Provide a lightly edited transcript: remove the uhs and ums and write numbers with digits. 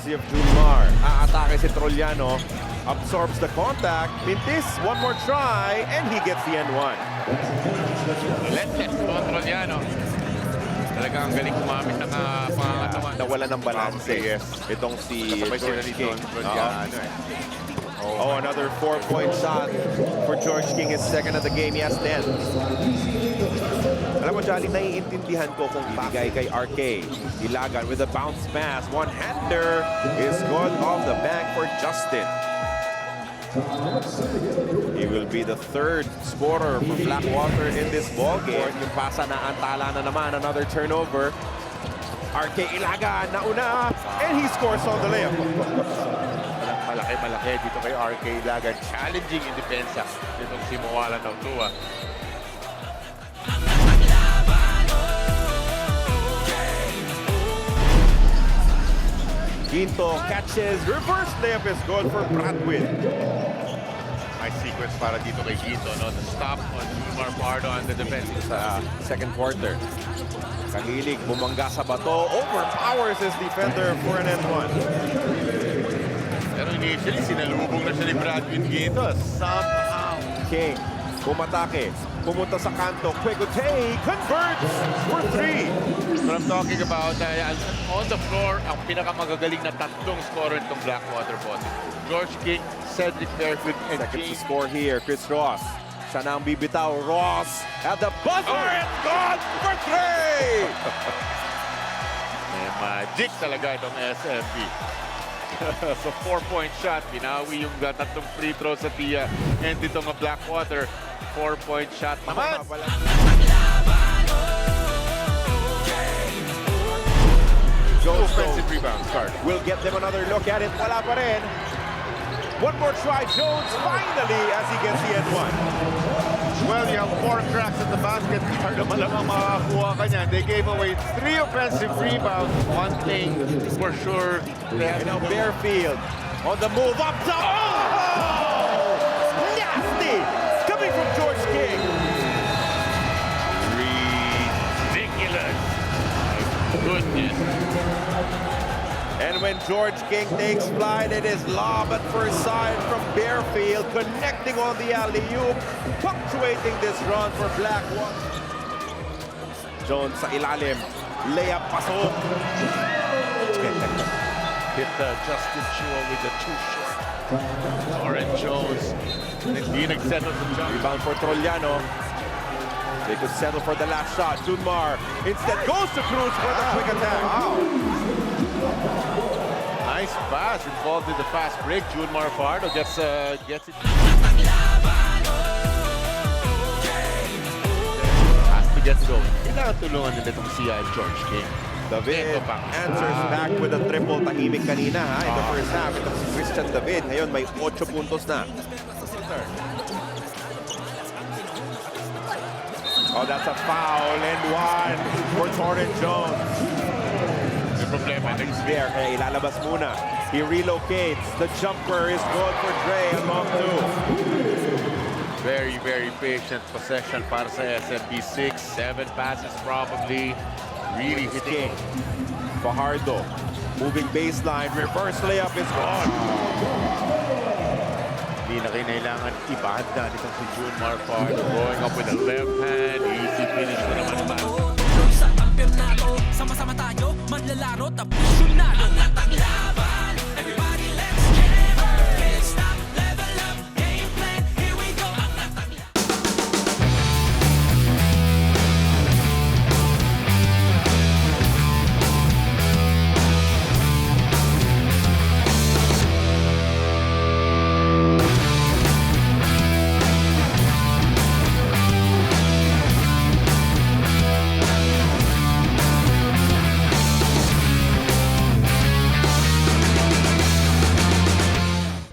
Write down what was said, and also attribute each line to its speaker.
Speaker 1: jersey of Junmar. Aatake si Trollano. Absorbs the contact. Mintis, one more try, and he gets the N1.
Speaker 2: Relentless control yan, no? Talagang galing kumamit ng pangangatawan.
Speaker 1: Nawala ng balance.
Speaker 2: Yes.
Speaker 1: Itong si
Speaker 2: Kasabay sila
Speaker 1: George
Speaker 2: ni
Speaker 1: King.
Speaker 2: Don Trollano, eh.
Speaker 1: Oh, another 4-point shot for George King. His second of the game. He has 10. Alam mo, Jolly, naiintindihan ko kung bigay kay RK. Ilagan with a bounce pass. One-hander is good off the bank for Justin. He will be the third scorer for Blackwater in this ball game. Yung pasa na antala na naman. Another turnover. RK Ilagan nauna, and he scores on the layup.
Speaker 2: Malaki dito kay RK Ilagan. Challenging in depensa. Ditong si Mawala ng Tua.
Speaker 1: Quinto catches. Reverse layup is good for Bradwin.
Speaker 2: Nice sequence para dito kay Gito, no? The stop on Junmar Pardo on the defense.
Speaker 1: Sa second quarter. Kahilig, bumangga sa bato. Overpowers his defender for an N1.
Speaker 2: Pero initially, sinalubong na siya ni Bradwin Gito. Somehow.
Speaker 1: King, pumatake. Pumunta sa kanto. Quegote converts for 3.
Speaker 2: What I'm talking about, on the floor, ang pinakamagagaling na tatlong scorer itong Blackwater po. George King, Cedric Fairfield, and
Speaker 1: Second to
Speaker 2: James.
Speaker 1: score here, Chris Ross. Siya na ang bibitaw. Ross at the buzzer. It's gone for 3!
Speaker 2: May magic talaga itong SMB. So 4-point shot, binawi yung tatlong free throw sa Tia. And itong Blackwater, 4-point shot naman.
Speaker 1: Jones
Speaker 2: Offensive rebound start.
Speaker 1: will get them another look at it. Wala pa rin. One more try. Jones finally as he gets the N1.
Speaker 2: Well, you have 4 cracks at the basket. Hard naman lang ang makakuha ka niyan. They gave away 3 offensive rebounds. One thing for sure, they have
Speaker 1: Now Bearfield on the move up top. Oh! Nasty! Coming from George King.
Speaker 2: ridiculous. My goodness.
Speaker 1: And when George King takes flight, it is lob at first sight from Bearfield, connecting on the alley-oop, punctuating this run for Blackwater. Jones sa ilalim, layup pasok.
Speaker 2: Hit Justin Chua with the 2 shot. Oren Jones, hindi nagsettle sa jump.
Speaker 1: Rebound for Trollano. They could settle for the last shot. Junmar instead goes to Cruz for the quick attack.
Speaker 2: Nice pass involved in the fast break. Junmar Pardo gets it. Has to get going. Kailangan tulungan nila itong si George King.
Speaker 1: David
Speaker 2: Ito pa.
Speaker 1: answers back with a triple. Tahimik kanina ha, in the first half. Ito si Christian David. Ngayon may 8 puntos na. Oh, that's a foul and 1 for Torren Jones.
Speaker 2: May problema.
Speaker 1: There, kaya ilalabas muna. He relocates. The jumper is good for Dre along 2.
Speaker 2: Very, very patient possession para sa SMB. 6, 7 passes probably. Really hitting.
Speaker 1: Fajardo moving baseline. Reverse layup is gone.
Speaker 2: Hindi na kailangan ibahad na nitong si Junmar Pardo. Going up with a left hand. Easy finish mo naman.